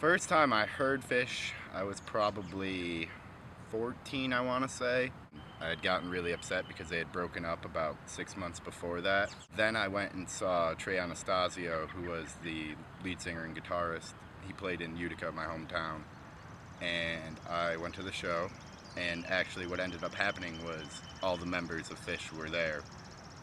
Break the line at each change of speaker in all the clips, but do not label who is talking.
First time I heard Phish, I was probably 14, I want to say. I had gotten really upset because they had broken up about 6 months before that. Then I went and saw Trey Anastasio, who was the lead singer and guitarist. He played in Utica, my hometown. And I went to the show, and actually what ended up happening was all the members of Phish were there,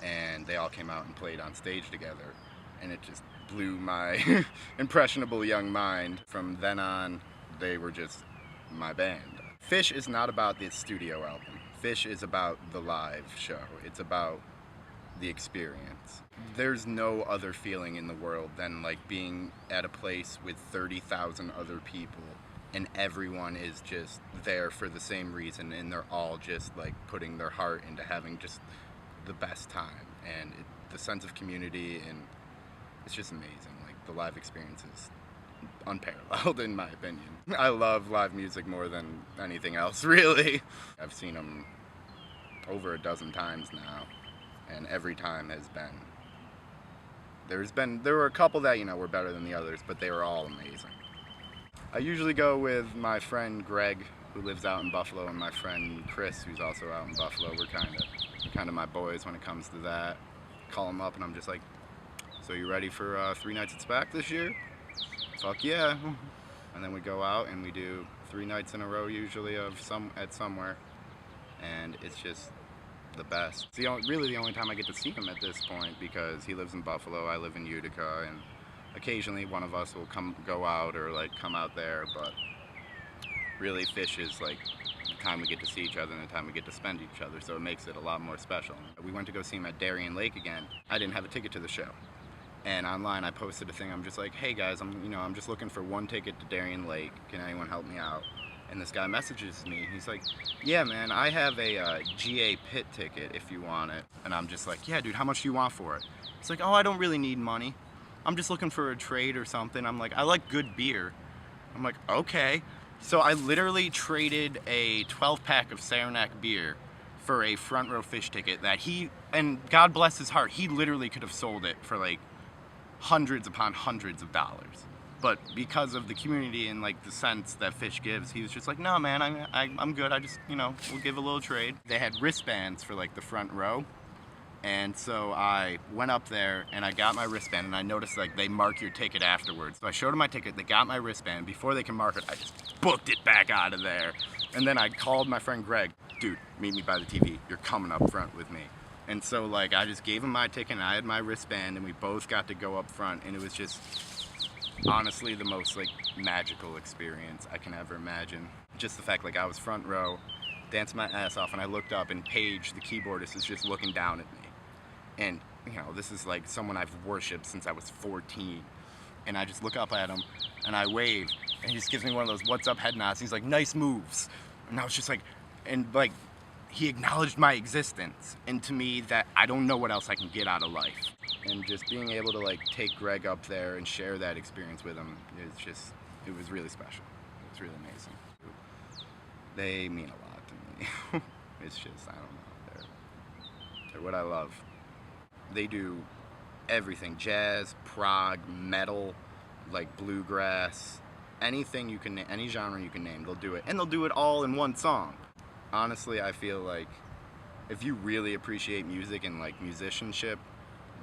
and they all came out and played on stage together. And it just blew my impressionable young mind. From then on, they were just my band. Phish is not about the studio album. Phish is about the live show. It's about the experience. There's no other feeling in the world than like being at a place with 30,000 other people and everyone is just there for the same reason, and they're all just like putting their heart into having just the best time, and the sense of community, and it's just amazing. Like, the live experience is unparalleled in my opinion. I love live music more than anything else, really. I've seen them over a dozen times now, and every time has been, there were a couple that, were better than the others, but they were all amazing. I usually go with my friend Greg, who lives out in Buffalo, and my friend Chris, who's also out in Buffalo. We're kind of my boys when it comes to that. Call them up and I'm just like, so you ready for 3 nights at SPAC this year? Fuck yeah. And then we go out and we do 3 nights in a row usually at somewhere, and it's just the best. It's really the only time I get to see him at this point, because he lives in Buffalo, I live in Utica, and occasionally one of us will go out or like come out there, but really Phish is like the time we get to see each other and the time we get to spend each other, so it makes it a lot more special. We went to go see him at Darien Lake again. I didn't have a ticket to the show, and online I posted a thing. I'm just like, hey guys, I'm just looking for 1 ticket to Darien Lake. Can anyone help me out? And this guy messages me. He's like, yeah man, I have a GA pit ticket if you want it. And I'm just like, yeah dude, how much do you want for it? He's like, oh, I don't really need money. I'm just looking for a trade or something. I'm like, I like good beer. I'm like, okay. So I literally traded a 12-pack of Saranac beer for a front row Phish ticket that and God bless his heart, he literally could have sold it for like hundreds upon hundreds of dollars. But because of the community and like the sense that Phish gives, he was just like, no man, I'm good. I just, we'll give a little trade. They had wristbands for like the front row. And so I went up there and I got my wristband, and I noticed like they mark your ticket afterwards. So I showed them my ticket, they got my wristband. Before they can mark it, I just booked it back out of there. And then I called my friend Greg, dude, meet me by the TV. You're coming up front with me. And so like I just gave him my ticket and I had my wristband, and we both got to go up front, and it was just honestly the most like magical experience I can ever imagine. Just the fact like I was front row, dancing my ass off, and I looked up and Paige, the keyboardist, is just looking down at me. And, this is like someone I've worshipped since I was 14. And I just look up at him and I wave, and he just gives me one of those what's up head nods. He's like, nice moves. And I was just like, he acknowledged my existence. And to me, that I don't know what else I can get out of life. And just being able to like take Greg up there and share that experience with him, it was really special. It was really amazing. They mean a lot to me. It's just, I don't know, they're what I love. They do everything: jazz, prog, metal, like bluegrass, anything you can, any genre you can name, they'll do it. And they'll do it all in one song. Honestly, I feel like if you really appreciate music and like musicianship,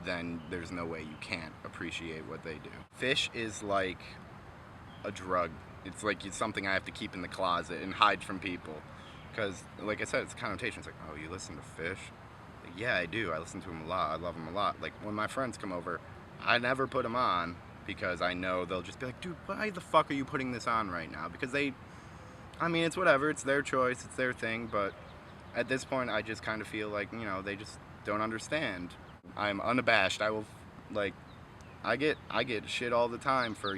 then there's no way you can't appreciate what they do. Phish is like a drug. It's like something I have to keep in the closet and hide from people. Because, like I said, it's a connotation. It's like, oh, you listen to Phish? Yeah, I do. I listen to him a lot. I love him a lot. Like, when my friends come over, I never put him on, because I know they'll just be like, dude, why the fuck are you putting this on right now? Because it's whatever. It's their choice. It's their thing. But at this point, I just kind of feel like, they just don't understand. I'm unabashed. I will, like, I get shit all the time for,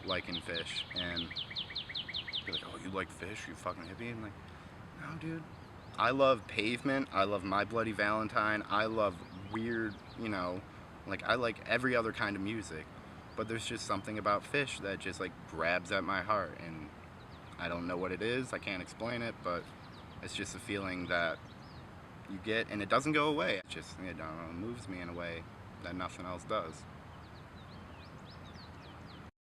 liking Phish. And they're like, oh, you like Phish? You fucking hippie? I'm like, no, dude. I love Pavement, I love My Bloody Valentine, I love weird, I like every other kind of music. But there's just something about Phish that just like grabs at my heart, and I don't know what it is, I can't explain it, but it's just a feeling that you get, and it doesn't go away. It just, it moves me in a way that nothing else does.